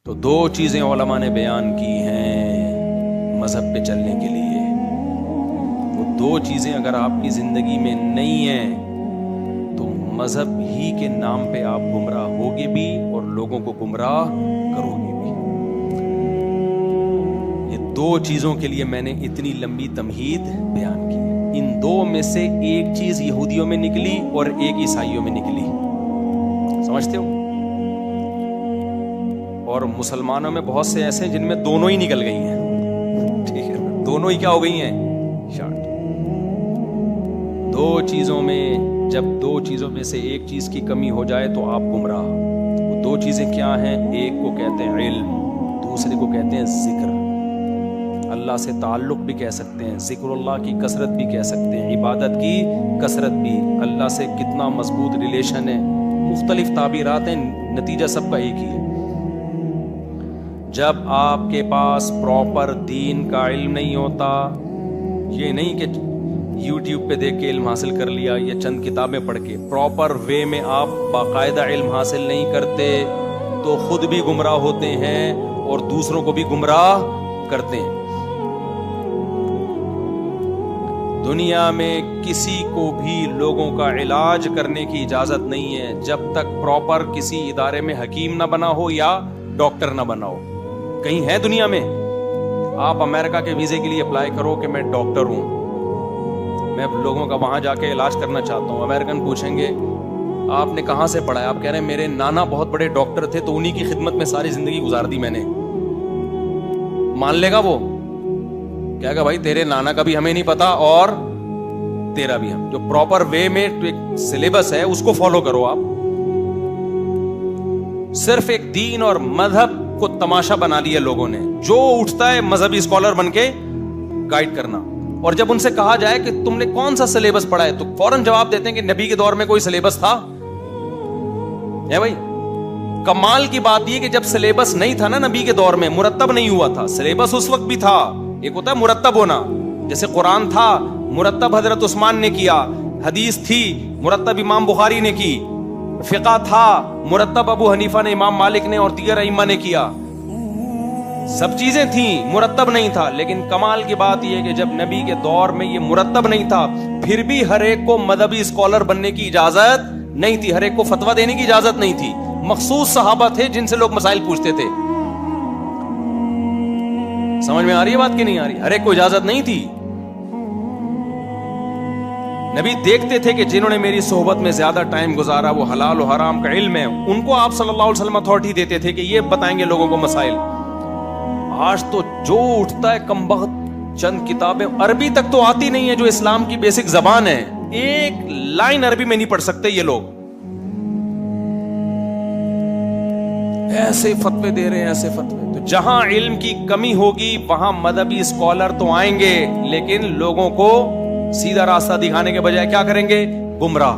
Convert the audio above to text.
تو دو چیزیں علماء نے بیان کی ہیں مذہب پہ چلنے کے لیے. وہ دو چیزیں اگر آپ کی زندگی میں نہیں ہیں تو مذہب ہی کے نام پہ آپ گمراہ ہوگے بھی اور لوگوں کو گمراہ کرو گے بھی. یہ دو چیزوں کے لیے میں نے اتنی لمبی تمہید بیان کی. ان دو میں سے ایک چیز یہودیوں میں نکلی اور ایک عیسائیوں میں نکلی. سمجھتے ہو؟ اور مسلمانوں میں بہت سے ایسے ہیں جن میں دونوں ہی نکل گئی ہیں. ٹھیک ہے، دونوں ہی کیا ہو گئی ہیں؟ شارٹ. دو چیزوں میں جب دو چیزوں میں سے ایک چیز کی کمی ہو جائے تو آپ گمراہ. وہ دو چیزیں کیا ہیں؟ ایک کو کہتے ہیں علم، دوسرے کو کہتے ہیں ذکر. اللہ سے تعلق بھی کہہ سکتے ہیں، ذکر اللہ کی کثرت بھی کہہ سکتے ہیں، عبادت کی کثرت بھی. اللہ سے کتنا مضبوط ریلیشن ہے، مختلف تعبیرات ہیں، نتیجہ سب کا ایک ہی ہے. جب آپ کے پاس پراپر دین کا علم نہیں ہوتا، یہ نہیں کہ یوٹیوب پہ دیکھ کے علم حاصل کر لیا یا چند کتابیں پڑھ کے، پراپر وے میں آپ باقاعدہ علم حاصل نہیں کرتے تو خود بھی گمراہ ہوتے ہیں اور دوسروں کو بھی گمراہ کرتے ہیں. دنیا میں کسی کو بھی لوگوں کا علاج کرنے کی اجازت نہیں ہے جب تک پراپر کسی ادارے میں حکیم نہ بنا ہو یا ڈاکٹر نہ بنا ہو. کہیں ہے دنیا میں آپ امریکہ کے ویزے کے لیے اپلائی کرو کہ میں ڈاکٹر ہوں، میں لوگوں کا وہاں جا کے علاج کرنا چاہتا ہوں. امریکن پوچھیں گے آپ نے کہاں سے پڑھا ہے؟ آپ کہہ رہے ہیں میرے نانا بہت بڑے ڈاکٹر تھے تو انہی کی خدمت میں ساری زندگی گزار دی میں نے. مان لے گا وہ؟ کہے گا بھائی تیرے نانا کا بھی ہمیں نہیں پتا اور تیرا بھی. ہم جو پراپر وے میں ایک سلیبس ہے اس کو فالو کرو. آپ صرف ایک دین اور مذہب کو تماشا بنا لیا لوگوں نے، جو اٹھتا ہے مذہبی اسکالر بن کے گائیڈ کرنا. اور جب ان سے کہا جائے کہ تم نے کون سا سلیبس پڑھا ہے تو فوراً جواب دیتے ہیں کہ نبی کے دور میں کوئی سلیبس تھا ہے بھائی. کمال کی بات یہ کہ جب سلیبس نہیں تھا نا نبی کے دور میں، مرتب نہیں ہوا تھا. سلیبس اس وقت بھی تھا، ایک ہوتا ہے مرتب ہونا. جیسے قرآن تھا، مرتب حضرت عثمان نے کیا. حدیث تھی، مرتب امام بخاری نے کی. فقہ تھا، مرتب ابو حنیفہ نے، امام مالک نے اور دیگر ائمہ نے کیا. سب چیزیں تھیں، مرتب نہیں تھا. لیکن کمال کی بات یہ ہے کہ جب نبی کے دور میں یہ مرتب نہیں تھا پھر بھی ہر ایک کو مذہبی اسکالر بننے کی اجازت نہیں تھی، ہر ایک کو فتویٰ دینے کی اجازت نہیں تھی. مخصوص صحابہ تھے جن سے لوگ مسائل پوچھتے تھے. سمجھ میں آ رہی ہے بات کہ نہیں آ رہی؟ ہر ایک کو اجازت نہیں تھی. نبی دیکھتے تھے کہ جنہوں نے میری صحبت میں زیادہ ٹائم گزارا وہ حلال و حرام کا علم ہے، ان کو آپ صلی اللہ علیہ وسلم اتھارٹی دیتے تھے کہ یہ بتائیں گے لوگوں کو مسائل. آج تو جو اٹھتا ہے کم بخت چند کتابیں عربی تک تو آتی نہیں ہے جو اسلام کی بیسک زبان ہے، ایک لائن عربی میں نہیں پڑھ سکتے یہ لوگ. ایسے فتوے دے رہے ہیں، ایسے فتوے. تو جہاں علم کی کمی ہوگی وہاں مذہبی اسکالر تو آئیں گے لیکن لوگوں کو سیدھا راستہ دکھانے کے بجائے کیا کریں گے؟ گمراہ.